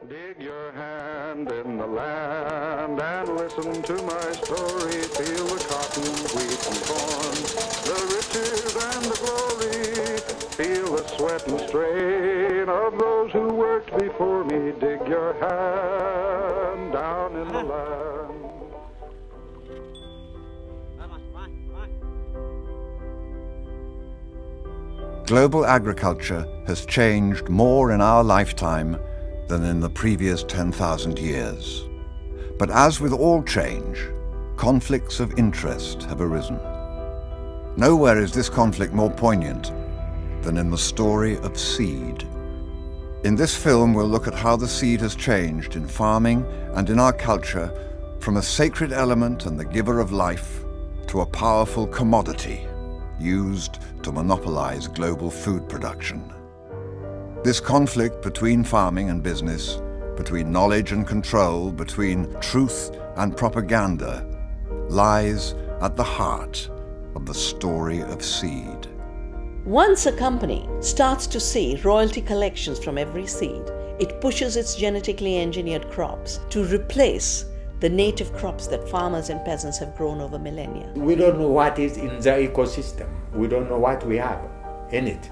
Dig your hand in the land and listen to my story. Feel the cotton, wheat, and corn, the riches and the glory. Feel the sweat and strain of those who worked before me. Dig your hand down in the land. Global agriculture has changed more in our lifetime than in the previous 10,000 years. But as with all change, conflicts of interest have arisen. Nowhere is this conflict more poignant than in the story of seed. In this film, we'll look at how the seed has changed in farming and in our culture from a sacred element and the giver of life to a powerful commodity used to monopolize global food production. This conflict between farming and business, between knowledge and control, between truth and propaganda, lies at the heart of the story of seed. Once a company starts to see royalty collections from every seed, it pushes its genetically engineered crops to replace the native crops that farmers and peasants have grown over millennia. We don't know what is in the ecosystem. We don't know what we have in it.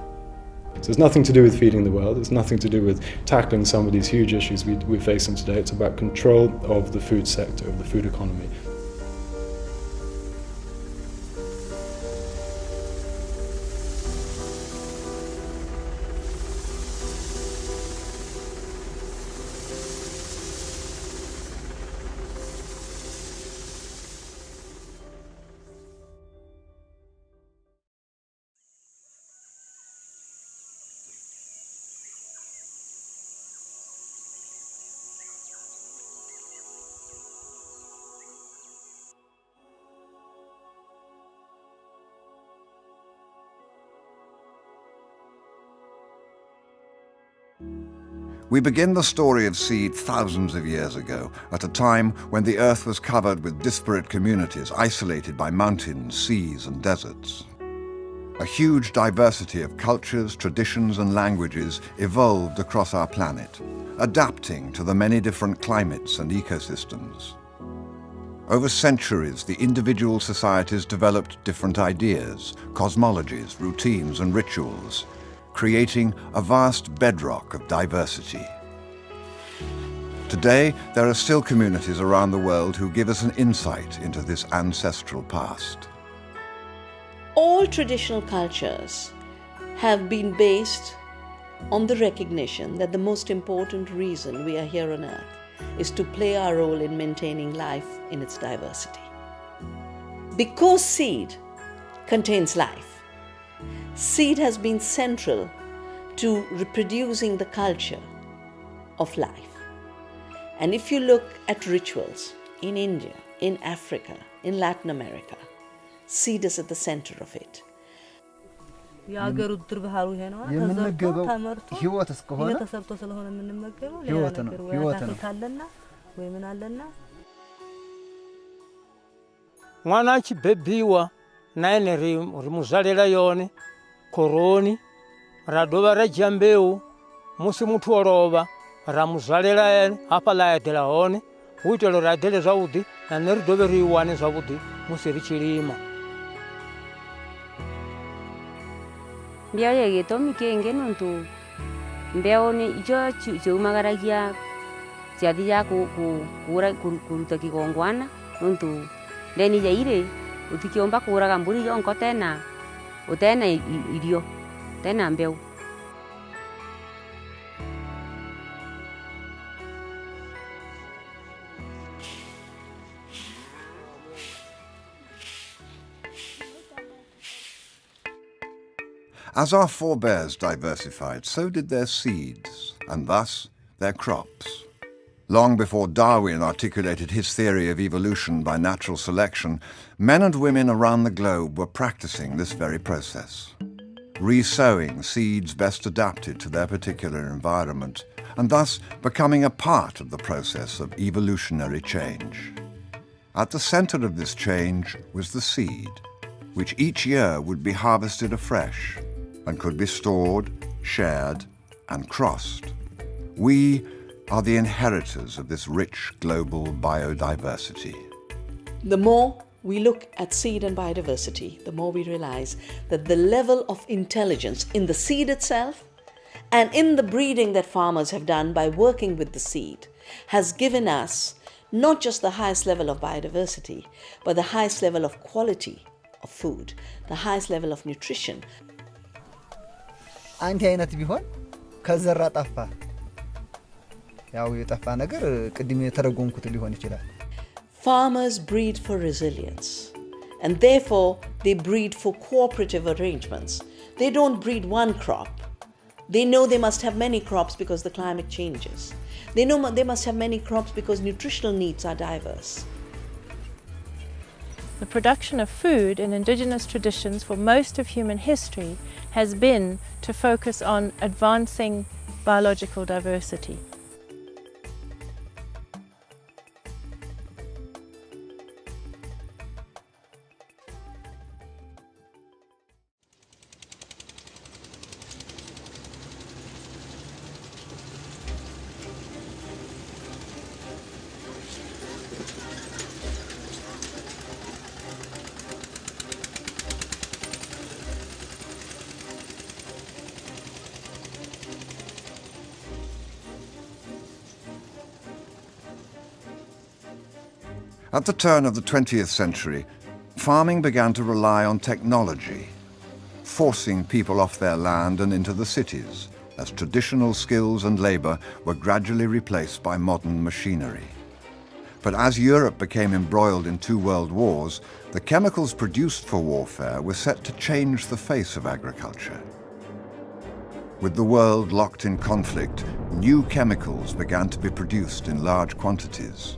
So it's nothing to do with feeding the world, it's nothing to do with tackling some of these huge issues we're facing today. It's about control of the food sector, of the food economy. We begin the story of seed thousands of years ago, at a time when the earth was covered with disparate communities, isolated by mountains, seas, and deserts. A huge diversity of cultures, traditions, and languages evolved across our planet, adapting to the many different climates and ecosystems. Over centuries, the individual societies developed different ideas, cosmologies, routines, and rituals, creating a vast bedrock of diversity. Today, there are still communities around the world who give us an insight into this ancestral past. All traditional cultures have been based on the recognition that the most important reason we are here on earth is to play our role in maintaining life in its diversity. Because seed contains life, seed has been central to reproducing the culture of life. And if you look at rituals in India, in Africa, in Latin America, seed is at the center of it. የምንመገበው ህይወት እስከሆነ ህይወት ነው mwananchi bebiwa naene rimuzalira yone koroni radova rajambeu musi mutu orova ramuzalira ene apa laedela one uitelo radele zaudi na neridove riwane zaudi musi richilima mbia yege tomi kenge nontu mbeo ni ijo chumagaragia jadi ya kura kuruta kigongwana nontu ndeni jaire utikiomba kura gamburi yonko tena utena irio tena mbeu. As our forebears diversified, so did their seeds, and thus their crops. Long before Darwin articulated his theory of evolution by natural selection, men and women around the globe were practicing this very process, re-sowing seeds best adapted to their particular environment, and thus becoming a part of the process of evolutionary change. At the center of this change was the seed, which each year would be harvested afresh and could be stored, shared, and crossed. We are the inheritors of this rich global biodiversity. The more we look at seed and biodiversity, the more we realize that the level of intelligence in the seed itself and in the breeding that farmers have done by working with the seed has given us not just the highest level of biodiversity, but the highest level of quality of food, the highest level of nutrition. አንድ አይነት ቢሆን ከዘራ ጠፋ ያው የጠፋ ነገር ቅድም የተረጎምኩት ሊሆን ይችላል Farmers breed for resilience, and therefore they breed for cooperative arrangements. They don't breed one crop. They know they must have many crops because the climate changes. They know they must have many crops because nutritional needs are diverse. The production of food in indigenous traditions for most of human history has been to focus on advancing biological diversity. At the turn of the 20th century, farming began to rely on technology, forcing people off their land and into the cities, as traditional skills and labour were gradually replaced by modern machinery. But as Europe became embroiled in two world wars, the chemicals produced for warfare were set to change the face of agriculture. With the world locked in conflict, new chemicals began to be produced in large quantities.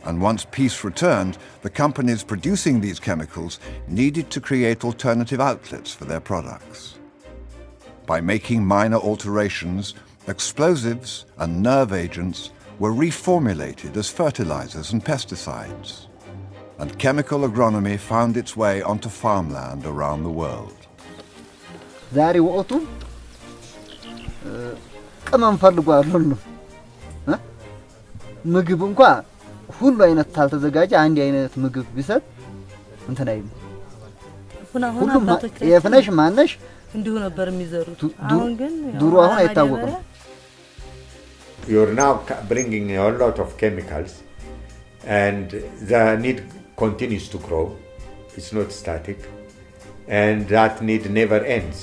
And once peace returned, the companies producing these chemicals needed to create alternative outlets for their products. By making minor alterations, explosives and nerve agents were reformulated as fertilizers and pesticides. And chemical agronomy found its way onto farmland around the world. ዛሬ ወቅቱ ቅመም ፈልጓል ሁሉ ምግብ እንኳን ሁሉ አይነት ታልተዘጋጀ አንድ አይነት ምግብ ቢሰጥ እንትን አይም ሁሉ የፍነሽ ማነሽ እንዲሁ ነበር የሚዘሩት አሁን ግን ድሮ አሁን አይታወቅም You're now bringing a lot of chemicals and the need continues to grow. It's not static and that need never ends.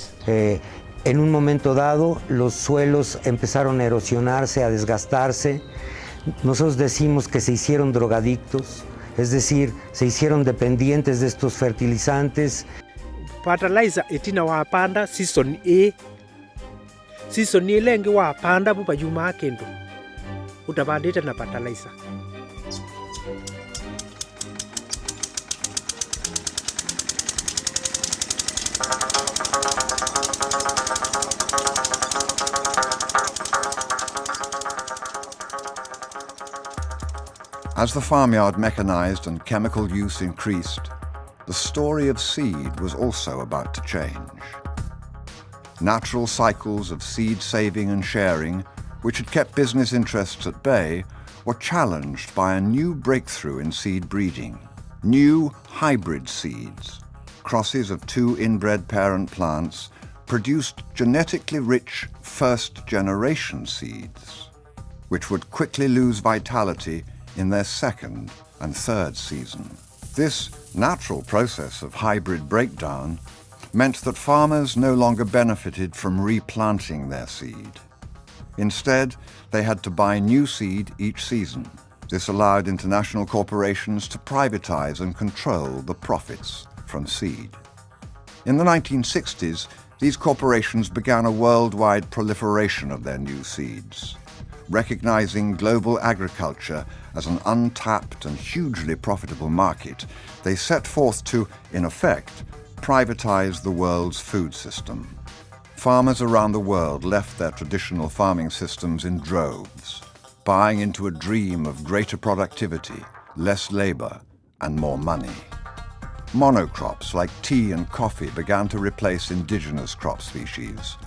En un momento dado los suelos empezaron a erosionarse, a desgastarse. Nosotros decimos que se hicieron drogadictos, es decir, se hicieron dependientes de estos fertilizantes. Fertilizer etina wapanda season A. Season A lengi wapanda buba yuma kendo. Utabadita na fertilizer. As the farmyard mechanized and chemical use increased, the story of seed was also about to change. Natural cycles of seed saving and sharing, which had kept business interests at bay, were challenged by a new breakthrough in seed breeding. New hybrid seeds, crosses of two inbred parent plants, produced genetically rich first-generation seeds, which would quickly lose vitality in their second and third season. This natural process of hybrid breakdown meant that farmers no longer benefited from replanting their seed. Instead, they had to buy new seed each season. This allowed international corporations to privatize and control the profits from seed. In the 1960s, these corporations began a worldwide proliferation of their new seeds. Recognizing global agriculture as an untapped and hugely profitable market, they set forth to, in effect, privatize the world's food system. Farmers around the world left their traditional farming systems in droves, buying into a dream of greater productivity, less labor, and more money. Monocrops like tea and coffee began to replace indigenous crop species,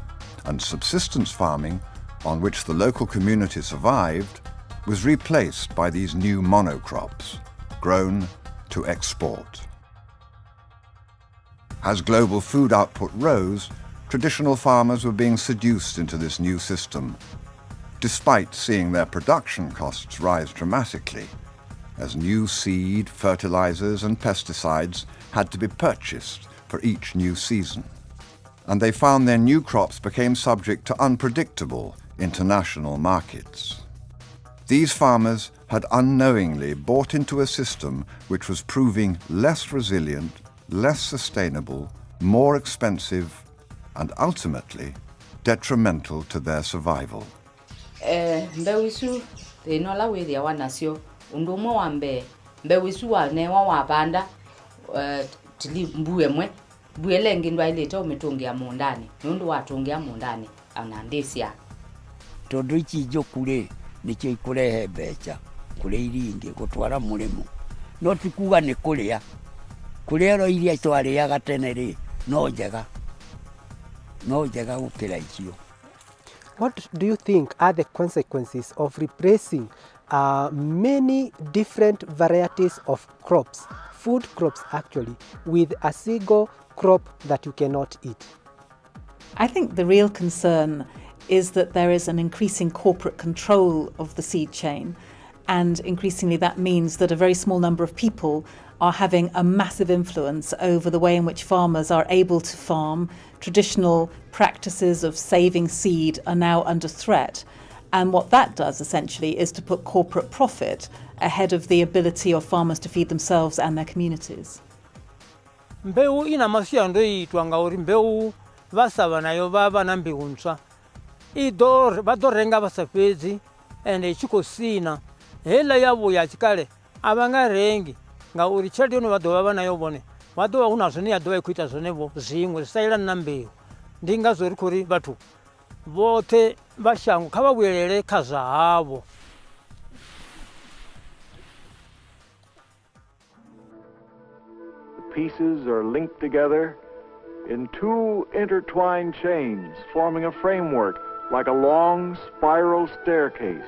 and subsistence farming on which the local community survived, was replaced by these new monocrops, grown to export. As global food output rose, traditional farmers were being seduced into this new system, despite seeing their production costs rise dramatically, as new seed, fertilizers and pesticides had to be purchased for each new season. And they found their new crops became subject to unpredictable international markets. These farmers had unknowingly bought into a system which was proving less resilient, less sustainable, more expensive, and ultimately detrimental to their survival. Mbewisu tenola wethia wanasio undu umwe wa mbewisu wa newa wa banda tili mbuemwe buelengi ndwaileta umetungia mundani nundu watungia mundani anandesia tondu ikijo kure nikyo ikurehe mbeca kure iringi gutwara murimo no tikuga ni kuria ro iria twariaga tene ri no njega gukira icio. What do you think are the consequences of replacing many different varieties of crops, food crops actually, with a single crop that you cannot eat? I think the real concern is that there is an increasing corporate control of the seed chain, and increasingly that means that a very small number of people are having a massive influence over the way in which farmers are able to farm. Traditional practices of saving seed are now under threat. And what that does essentially is to put corporate profit ahead of the ability of farmers to feed themselves and their communities. Mbeu ina masia ndo itwanga uri mbeu vasava nayo baba na mbiuntswa idor badorenga basapezi ende chikosina hela yabo ya chikale abanga rengi nga uri chadi ono badova bana yo bone badova una zone ya dova kuita zone bo zingwe saila na mbeu ndinga zori kuri batu bote bashangu kababwelele kaza habo. Pieces are linked together in two intertwined chains, forming a framework like a long spiral staircase.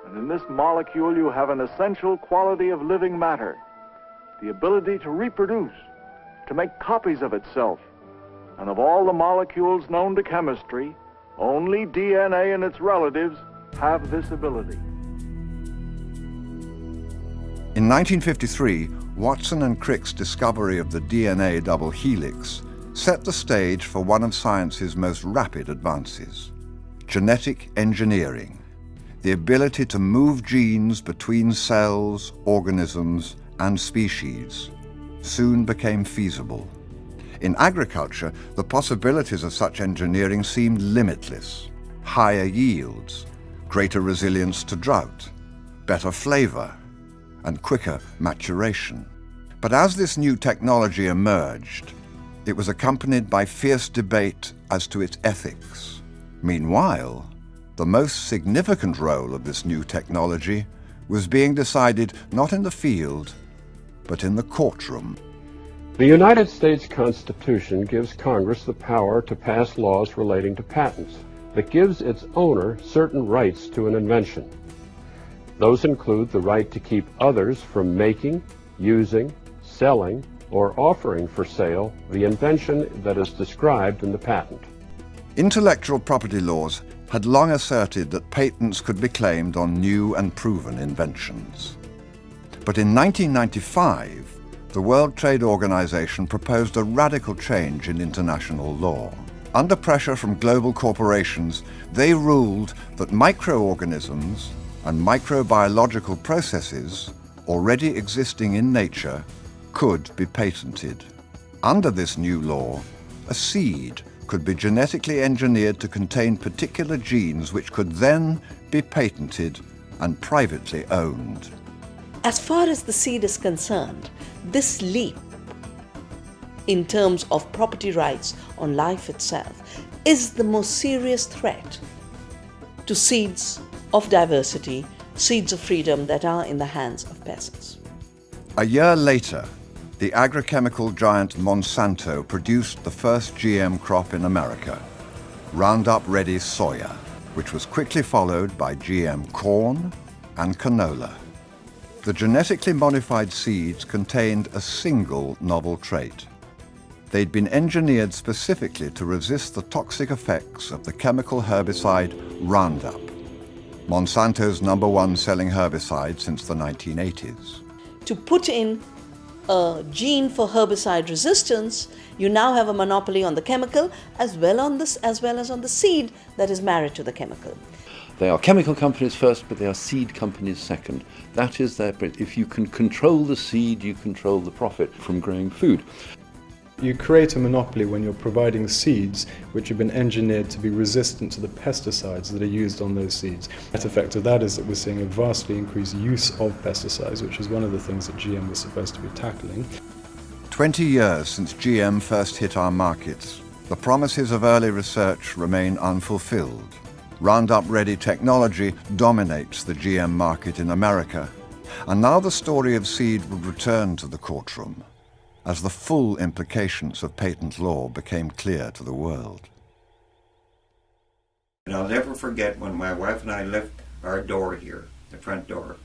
And in this molecule you have an essential quality of living matter, the ability to reproduce, to make copies of itself. And of all the molecules known to chemistry, only DNA and its relatives have this ability. In 1953, Watson and Crick's discovery of the DNA double helix set the stage for one of science's most rapid advances: genetic engineering. The ability to move genes between cells, organisms, and species soon became feasible. In agriculture, the possibilities of such engineering seemed limitless: higher yields, greater resilience to drought, better flavor, and quicker maturation. But as this new technology emerged, it was accompanied by fierce debate as to its ethics. Meanwhile, the most significant role of this new technology was being decided not in the field, but in the courtroom. The United States Constitution gives Congress the power to pass laws relating to patents that gives its owner certain rights to an invention. Those include the right to keep others from making, using, selling, or offering for sale the invention that is described in the patent. Intellectual property laws had long asserted that patents could be claimed on new and proven inventions. But in 1995, the World Trade Organization proposed a radical change in international law. Under pressure from global corporations, they ruled that microorganisms and microbiological processes already existing in nature could be patented. Under this new law, a seed could be genetically engineered to contain particular genes which could then be patented and privately owned. As far as the seed is concerned, this leap in terms of property rights on life itself is the most serious threat to seeds of diversity, seeds of freedom that are in the hands of peasants. A year later, the agrochemical giant Monsanto produced the first GM crop in America, Roundup Ready soya. which was quickly followed by GM corn and canola. The genetically modified seeds contained a single novel trait. They'd been engineered specifically to resist the toxic effects of the chemical herbicide Roundup, Monsanto's #1 selling herbicide since the 1980s. To put in a gene for herbicide resistance, you now have a monopoly on the chemical as well as on the seed that is married to the chemical. They are chemical companies first, but they are seed companies second. That is their... If you can control the seed, you control the profit from growing food. You create a monopoly when you're providing seeds which have been engineered to be resistant to the pesticides that are used on those seeds. The net effect of that is that we're seeing a vastly increased use of pesticides, which is one of the things that GM was supposed to be tackling. 20 years since GM first hit our markets, the promises of early research remain unfulfilled. Roundup-ready technology dominates the GM market in America, and now the story of seed would return to the courtroom as the full implications of patent law became clear to the world. And I'll never forget when my wife and I left our door here, the front door,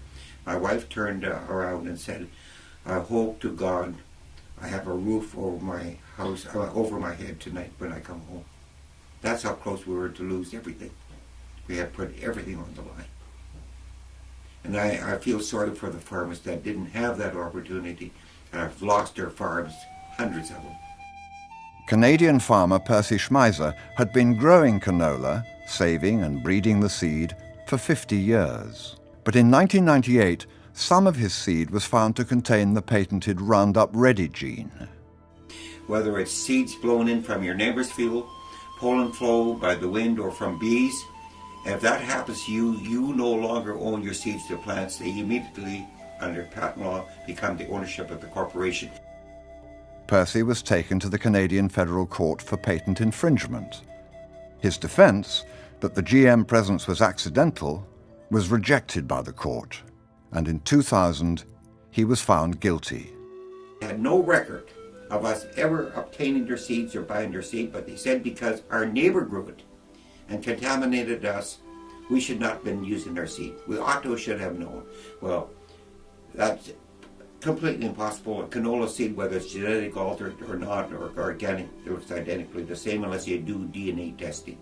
my wife turned around and said, "I hope to God I have a roof over my house, over my head tonight when I come home." That's how close we were to lose everything. We had put everything on the line. And I feel sorry for the farmers that didn't have that opportunity and have lost their farms, hundreds of them. Canadian farmer Percy Schmeiser had been growing canola, saving and breeding the seed, for 50 years. But in 1998, some of his seed was found to contain the patented Roundup Ready gene. Whether it's seeds blown in from your neighbor's field, pollen flow by the wind, or from bees, if that happens to you, you no longer own your seeds to plants. They immediately, under patent law, become the ownership of the corporation. Percy was taken to the Canadian Federal Court for patent infringement. His defense, that the GM presence was accidental, was rejected by the court, and in 2000, he was found guilty. They had no record of us ever obtaining their seeds or buying their seed, but they said because our neighbor grew it and contaminated us, we should not have been using their seed. We ought to, should have known. Well, that's completely impossible. A canola seed, whether it's genetic altered or not, or organic, it looks identically the same unless you do DNA testing.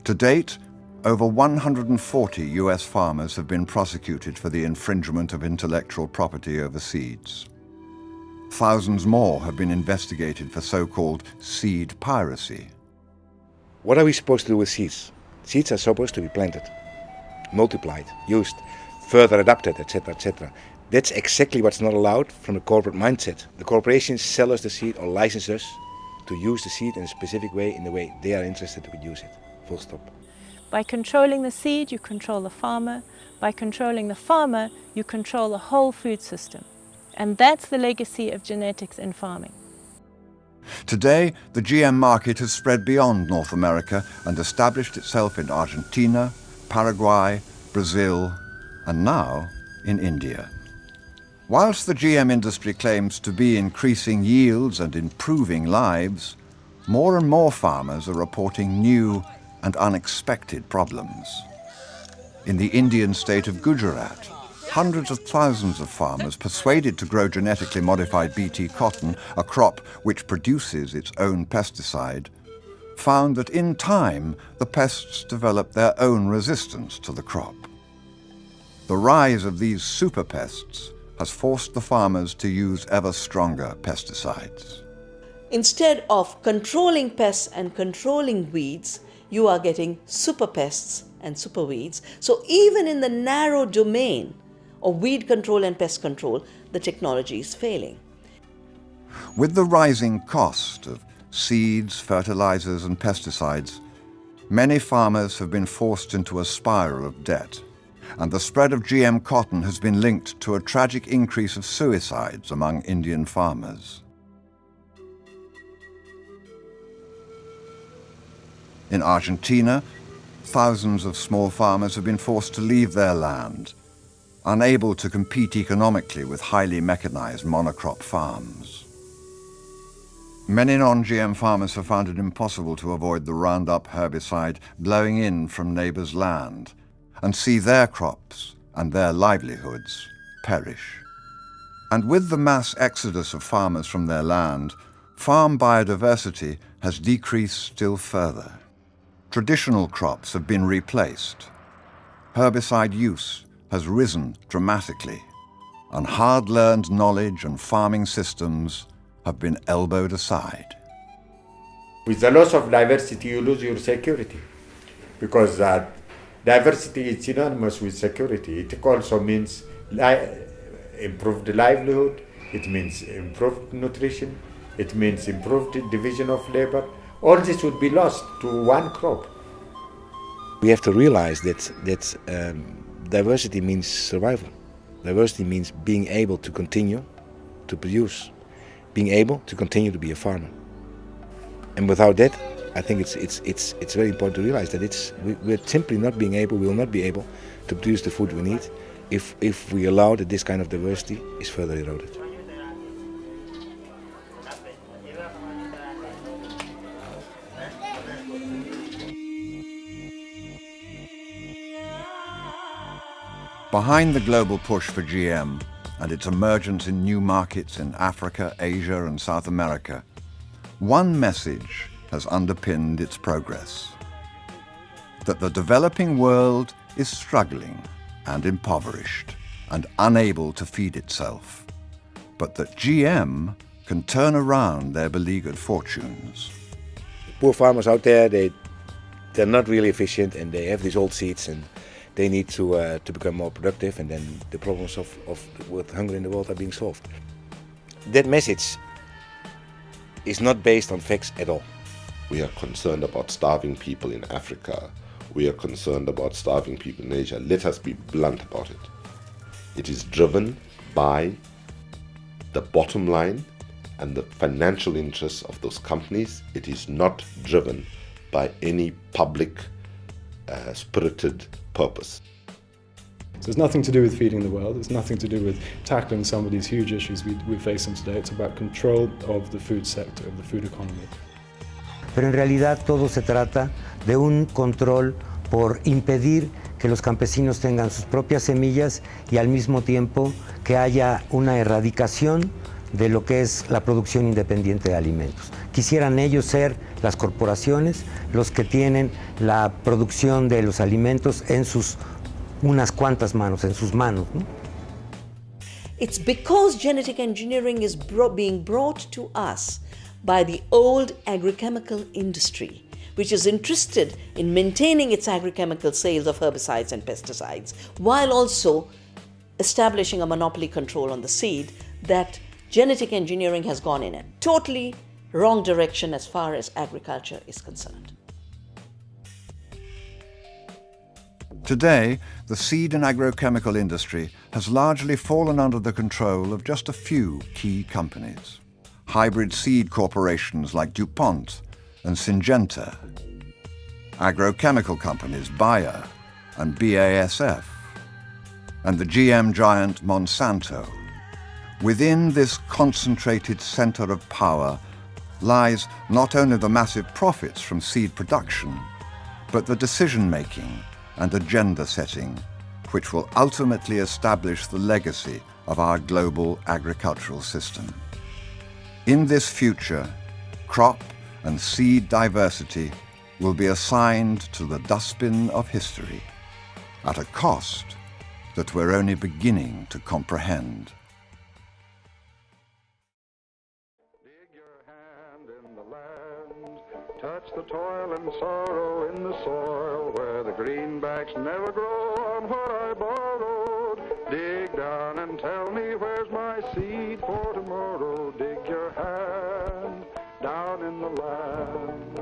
To date, over 140 US farmers have been prosecuted for the infringement of intellectual property over seeds. Thousands more have been investigated for so-called seed piracy. What are we supposed to do with seeds? Seeds are supposed to be planted, multiplied, used, further adapted, etc., etc. That's exactly what's not allowed from the corporate mindset. The corporations sell us the seed or license us to use the seed in a specific way, in the way they are interested to use it. Full stop. By controlling the seed, you control the farmer. By controlling the farmer, you control the whole food system. And that's the legacy of genetics in farming. Today, the GM market has spread beyond North America and established itself in Argentina, Paraguay, Brazil, and now in India. Whilst the GM industry claims to be increasing yields and improving lives, more and more farmers are reporting new and unexpected problems. In the Indian state of Gujarat, hundreds of thousands of farmers persuaded to grow genetically modified Bt cotton, a crop which produces its own pesticide, found that in time the pests developed their own resistance to the crop. The rise of these super pests has forced the farmers to use ever stronger pesticides. Instead of controlling pests and controlling weeds, you are getting super pests and super weeds. So even in the narrow domain of weed control and pest control, the technology is failing. With the rising cost of seeds, fertilizers, and pesticides, many farmers have been forced into a spiral of debt, and the spread of GM cotton has been linked to a tragic increase of suicides among Indian farmers. In Argentina, thousands of small farmers have been forced to leave their land, unable to compete economically with highly mechanized monocrop farms. Many non-GM farmers have found it impossible to avoid the Roundup herbicide blowing in from neighbours' land and see their crops and their livelihoods perish. And with the mass exodus of farmers from their land, farm biodiversity has decreased still further. Traditional crops have been replaced. Herbicide use has risen dramatically, and hard-learned knowledge and farming systems have been elbowed aside. With the loss of diversity, you lose your security, because diversity is synonymous with security. It also means improved livelihood, it means improved nutrition, it means improved division of labor. All this would be lost to one crop. We have to realize that diversity means survival. Diversity means being able to continue to produce, being able to continue to be a farmer. And without that, I think it's very important to realize that we're simply not being able, we will not be able to produce the food we need if we allow that this kind of diversity is further eroded. Behind the global push for GM and its emergence in new markets in Africa, Asia and South America, one message has underpinned its progress: that the developing world is struggling and impoverished and unable to feed itself, but that GM can turn around their beleaguered fortunes. Poor farmers out there, they're not really efficient and they have these old seeds and they need to become more productive, and then the problems with hunger in the world are being solved. That message is not based on facts at all. We are concerned about starving people in Africa. We are concerned about starving people in Asia. Let us be blunt about it. It is driven by the bottom line and the financial interests of those companies. It is not driven by any public spirited purpose. So it's nothing to do with feeding the world, it's nothing to do with tackling some of these huge issues we're facing today. It's about control of the food sector, of the food economy. Pero en realidad todo se trata de un control por impedir que los campesinos tengan sus propias semillas y al mismo tiempo que haya una erradicación de lo que es la producción independiente de alimentos. Quisieran ellos ser las corporaciones los que tienen la producción de los alimentos en sus unas cuantas manos, en sus manos, ¿no? It's because genetic engineering is being brought to us by the old agrochemical industry, which is interested in maintaining its agrochemical sales of herbicides and pesticides, while also establishing a monopoly control on the seed, that genetic engineering has gone in a totally wrong direction as far as agriculture is concerned. Today, the seed and agrochemical industry has largely fallen under the control of just a few key companies. Hybrid seed corporations like DuPont and Syngenta, agrochemical companies Bayer and BASF, and the GM giant Monsanto. Within this concentrated center of power lies not only the massive profits from seed production, but the decision-making and agenda-setting, which will ultimately establish the legacy of our global agricultural system. In this future, crop and seed diversity will be assigned to the dustbin of history at a cost that we're only beginning to comprehend. Touch the toil and sorrow in the soil where the greenbacks never grow on what I borrowed. Dig down and tell me where's my seed for tomorrow. Dig your hand down in the land.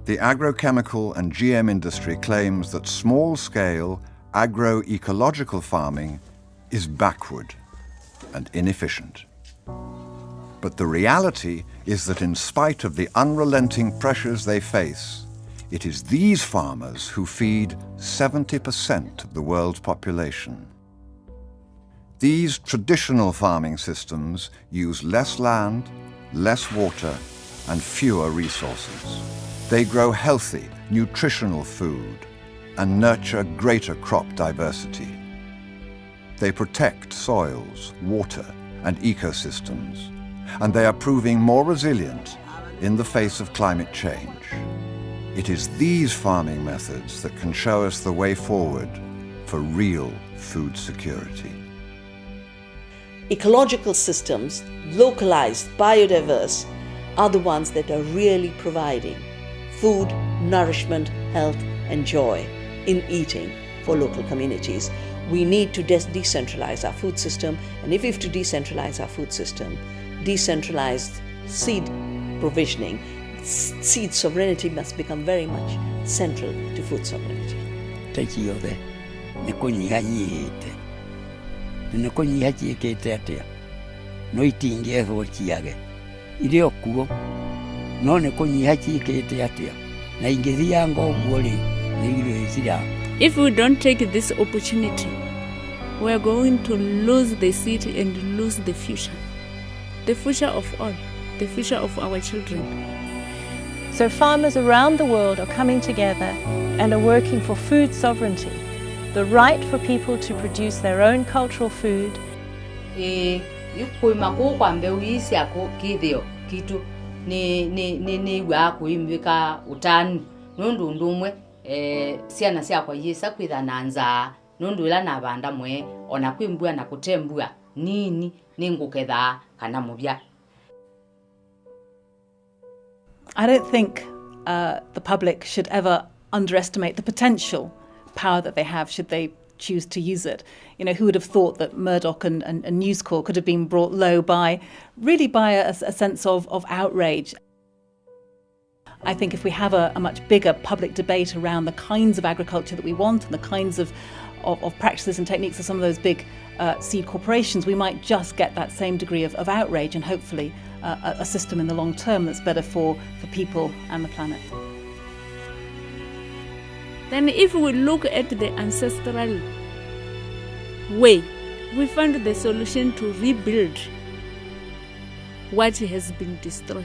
The agrochemical and GM industry claims that small-scale agroecological farming is backward and inefficient. But the reality is that in spite of the unrelenting pressures they face, it is these farmers who feed 70% of the world's population. These traditional farming systems use less land, less water, and fewer resources. They grow healthy, nutritional food and nurture greater crop diversity. They protect soils, water, and ecosystems, and they are proving more resilient in the face of climate change. It is these farming methods that can show us the way forward for real food security. Ecological systems, localized, biodiverse, are the ones that are really providing food, nourishment, health, and joy in eating for local communities. We need to decentralize our food system, and if we have to decentralize our food system, decentralized seed provisioning, seed sovereignty must become very much central to food sovereignty. No itingie thociage ire okuo no ne kunyiha ciikite atia na ingithianga uguo ri ni irio icira. If we don't take this opportunity, we are going to lose the city and lose the future of all, the future of our children. So farmers around the world are coming together and are working for food sovereignty, the right for people to produce their own cultural food. Kuima kwa mbeu isi yako kithio kitu ni wa kuimvika utani nundu ndumwe ciana ciakwa yisa kwitha na nza nundu ila na banda mwe ona kwimbua na kutembua nini ninguketha kana mubya. I don't think the public should ever underestimate the potential power that they have should they choose to use it. You know, who would have thought that Murdoch and News Corp could have been brought low by a sense of outrage. I think if we have a much bigger public debate around the kinds of agriculture that we want and the kinds of practices and techniques of some of those big seed corporations, we might just get that same degree of outrage and hopefully a system in the long term that's better for people and the planet. Then if we look at the ancestral way, we find the solution to rebuild what has been destroyed.